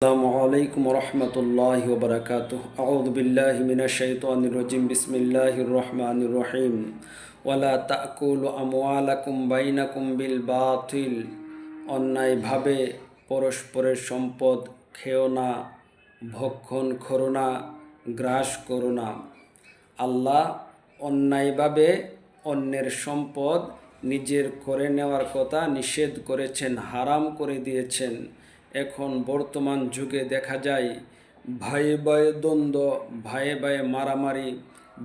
আসসালামু আলাইকুম রহমতুল্লাহি ওয়া বারাকাতুহু আউযু বিল্লাহি মিনাশ শাইতানির রাজিম বিসমিল্লাহির রহমানির রহিম ওয়ালা তাকুলু আমওয়ালাকুম বাইনাকুম বিল বাতিল অন্যায়ভাবে পরস্পরের সম্পদ খেও না, ভক্ষণ করো না, গ্রাস করো না। আল্লাহ অন্যায়ভাবে অন্যের সম্পদ নিজের করে নেওয়ার কথা নিষেধ করেছেন, হারাম করে দিয়েছেন। এখন বর্তমান যুগে দেখা যায় ভাই ভাই দ্বন্দ্ব, ভাই ভাই মারামারি,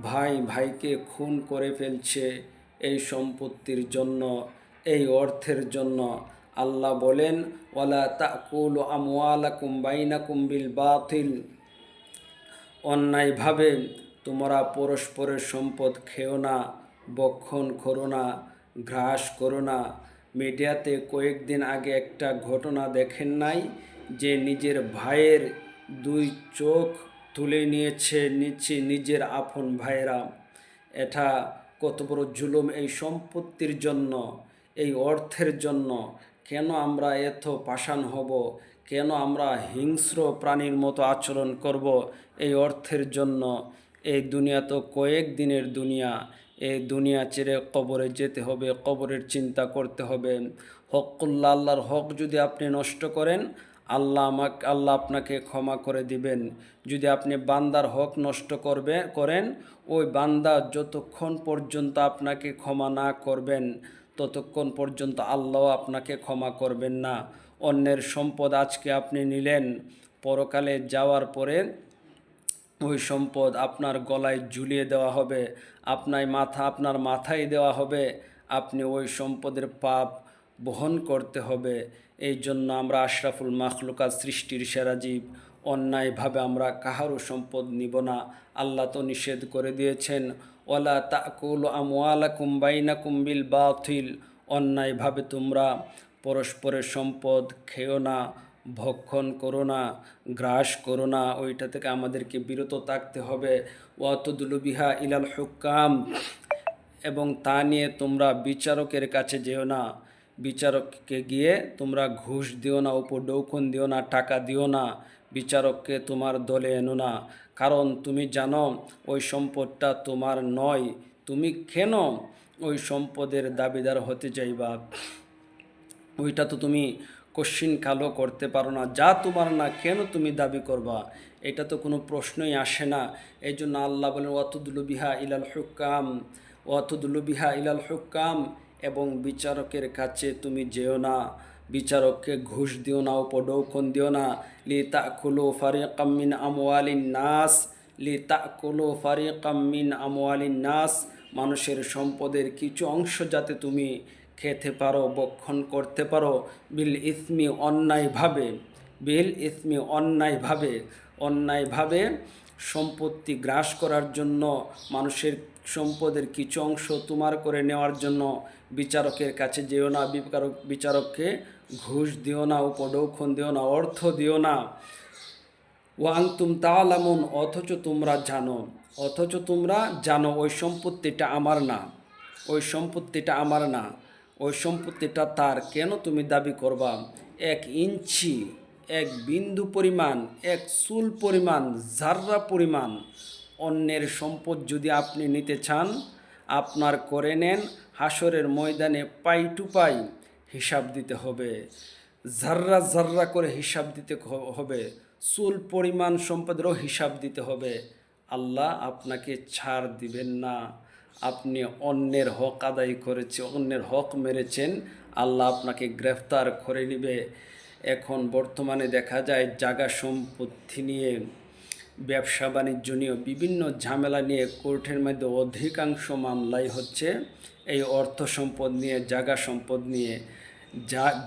ভাই ভাইকে খুন করে ফেলছে এই সম্পত্তির জন্য, এই অর্থের জন্য। আল্লাহ বলেন ওয়ালা তাকুলু আমওয়ালাকুম বাইনাকুম বিল বাতিল, অন্যায়ভাবে তোমরা পরস্পরের সম্পদ খেও না, ভক্ষণ করো না, গ্রাস করো না। মিডিয়াতে কয়েকদিন আগে একটা ঘটনা দেখেন নাই, যে নিজের ভাইয়ের দুই চোখ তুলে নিয়েছে নিজের আপন ভাইয়েরা। এটা কত বড় জুলুম এই সম্পত্তির জন্য, এই অর্থের জন্য। কেন আমরা এত পাষাণ হব? কেন আমরা হিংস্র প্রাণীর মতো আচরণ করব এই অর্থের জন্য? এই দুনিয়া তো কয়েক দিনের দুনিয়া। এই দুনিয়া ছেড়ে কবরে যেতে হবে, কবরের চিন্তা করতে হবে। হকুল্লাহ, আল্লাহর হক যদি আপনি নষ্ট করেন, আল্লাহ আপনাকে ক্ষমা করে দিবেন। যদি আপনি বান্দার হক নষ্ট করেন, ওই বান্দা যতক্ষণ পর্যন্ত আপনাকে ক্ষমা না করবেন, ততক্ষণ পর্যন্ত আল্লাহ আপনাকে ক্ষমা করবেন না। অন্যের সম্পদ আজকে আপনি নিলেন, পরকালে যাওয়ার পরে ওই সম্পদ আপনার গলায় ঝুলিয়ে দেওয়া হবে, আপনার মাথায় দেওয়া হবে। আপনি ওই সম্পদের পাপ বহন করতে হবে। এই জন্য আমরা আশরাফুল মাখলুকাত, সৃষ্টির সেরা জীব, অন্যায়ভাবে আমরা কাহারও সম্পদ নিব না। আল্লাহ তো নিষেধ করে দিয়েছেন ওয়ালা তাকুলু আমওয়ালাকুম বাইনাকুম বিল বাতিল, অন্যায়ভাবে তোমরা পরস্পরের সম্পদ খেও না, ভক্ষণ করো না, গ্রাস করো না। ওইটা থেকে আমাদেরকে বিরত থাকতে হবে। ওয়াতুদুলু বিহা ইলাল হুকাম, এবং তা নিয়ে তোমরা বিচারকের কাছে যেও না। বিচারককে গিয়ে তোমরা ঘুষ দিও না, উপঢৌকন দিও না, টাকা দিও না। বিচারককে তোমার দলে এনো না, কারণ তুমি জানো ওই সম্পদটা তোমার নয়। তুমি কেন ওই সম্পদের দাবিদার হতে চাইবা? ওইটা তো তুমি কোশ্চিন কালও করতে পারো না। যা তোমার না, কেন তুমি দাবি করবা? এটা তো কোনো প্রশ্নই আসে না। এই জন্য আল্লাহ বলেন ওয়াতুদুলু বিহা ইলাল হুকাম, ওয়াতুদুলু বিহা ইলাল হুকাম, এবং বিচারকের কাছে তুমি যেও না। বিচারককে ঘুষ দিও না, উপঢৌকন দিও না। লিতাকুলু ফারিকাম মিন আমওয়ালিন নাস, লিতাকুলু ফারিকাম মিন আমওয়ালিন নাস, মানুষের সম্পদের কিছু অংশ যাতে তুমি খেতে পারো, ভক্ষণ করতে পারো। বিল ইসমি, অন্যায়ভাবে, বিল ইসমি, অন্যায়ভাবে সম্পত্তি গ্রাস করার জন্য, মানুষের সম্পদের কিছু অংশ তোমার করে নেওয়ার জন্য বিচারকের কাছে যেও না। বিচারককে ঘুষ দিও না, উপঢৌকন দিও না, অর্থ দিও না। ওয়াংতুম তাআলামুন, অথচ তোমরা জানো ওই সম্পত্তিটা আমার না, ওই সম্পত্তিটা আমার না, ওই সম্পত্তিটা তার। কেন তুমি দাবি করবা? 1 ইঞ্চি, 1 বিন্দু পরিমাণ, 1 চুল পরিমাণ, জাররা পরিমাণ অন্যের সম্পদ যদি আপনি নিতে চান, আপনার করে নেন। হাসরের ময়দানে পাই টু পাই হিসাব দিতে হবে, জাররা জাররা করে হিসাব দিতে হবে, চুল পরিমাণ সম্পদেরও হিসাব দিতে হবে। আল্লাহ আপনাকে ছাড় দিবেন না। আপনি অন্যের হক আদায় করেছেন, অন্যের হক মেরেছেন, আল্লাহ আপনাকে গ্রেফতার করে নেবে। এখন বর্তমানে দেখা যায় জায়গা সম্পত্তি নিয়ে, ব্যবসা বাণিজ্য নিয়ে, বিভিন্ন ঝামেলা নিয়ে কোর্টের মধ্যে অধিকাংশ মামলাই হচ্ছে এই অর্থ সম্পদ নিয়ে, জায়গা সম্পদ নিয়ে।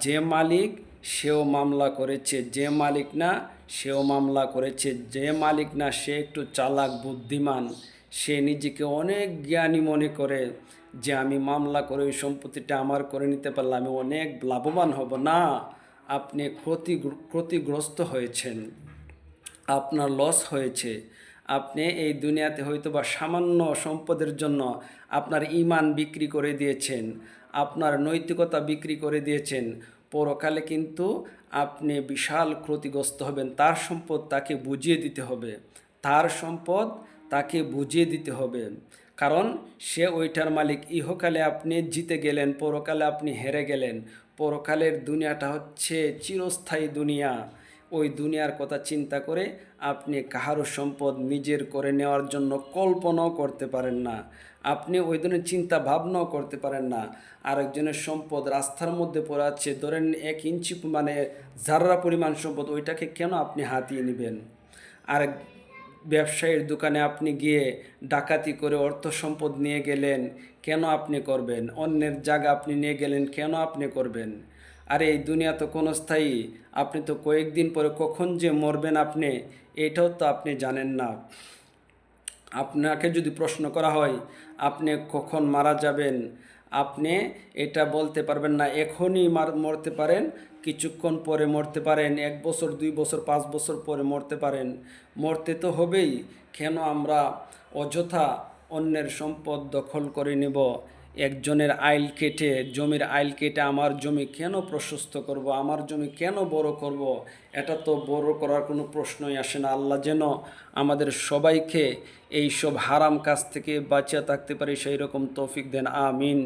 যে মালিক সেও মামলা করেছে, যে মালিক না সেও মামলা করেছে। যে মালিক না সে একটু চালাক বুদ্ধিমান, সে নিজেকে অনেক জ্ঞানী মনে করে যে আমি মামলা করে ওই সম্পত্তিটা আমার করে নিতে পারলে আমি অনেক লাভবান হব। না, আপনি ক্ষতিগ্রস্ত হয়েছেন, আপনার লস হয়েছে। আপনি এই দুনিয়াতে হয়তো বা সামান্য সম্পদের জন্য আপনার ঈমান বিক্রি করে দিয়েছেন, আপনার নৈতিকতা বিক্রি করে দিয়েছেন। পরকালে কিন্তু আপনি বিশাল ক্ষতিগ্রস্ত হবেন। তার সম্পদ তাকে বুঝিয়ে দিতে হবে, তার সম্পদ তাকে বুঝিয়ে দিতে হবে, কারণ সে ওইটার মালিক। ইহকালে আপনি জিতে গেলেন, পরকালে আপনি হেরে গেলেন। পরকালের দুনিয়াটা হচ্ছে চিরস্থায়ী দুনিয়া। ওই দুনিয়ার কথা চিন্তা করে আপনি কাহারও সম্পদ নিজের করে নেওয়ার জন্য কল্পনাও করতে পারেন না। আপনি ওই ধরনের চিন্তা ভাবনাও করতে পারেন না। আরেকজনের সম্পদ রাস্তার মধ্যে পড়ে আছে, ধরেন 1 ইঞ্চি মানে জাররা পরিমাণ সম্পদ, ওইটাকে কেন আপনি হাতিয়ে নেবেন? আর ব্যবসায়ীর দোকানে আপনি গিয়ে ডাকাতি করে অর্থ সম্পদ নিয়ে গেলেন, কেন আপনি করবেন? অন্যের জায়গা আপনি নিয়ে গেলেন, কেন আপনি করবেন? আর এই দুনিয়া তো ক্ষণস্থায়ী। আপনি তো কয়েকদিন পরে কখন যে মরবেন আপনি, এটাও তো আপনি জানেন না। আপনাকে যদি প্রশ্ন করা হয় আপনি কখন মারা যাবেন, আপনি এটা বলতে পারবেন না। এখনই মরতে পারেন, কিছুক্ষণ পরে মরতে পারেন, 1 বছর 2 বছর 5 বছর পরে মরতে পারেন। মরতে তো হবেই। কেন আমরা অযথা অন্যের সম্পদ দখল করে নেব? একজনের আইল কেটে, জমির আইল কেটে আমার জমি কেন প্রশস্ত করব, আমার জমি কেন বড় করব? এটা তো বড় করার কোনো প্রশ্নই আসে না। আল্লাহ যেন আমাদের সবাইকে এই সব হারাম কাজ থেকে বাঁচিয়ে থাকতে পারি, সেই রকম তৌফিক দেন। আমিন।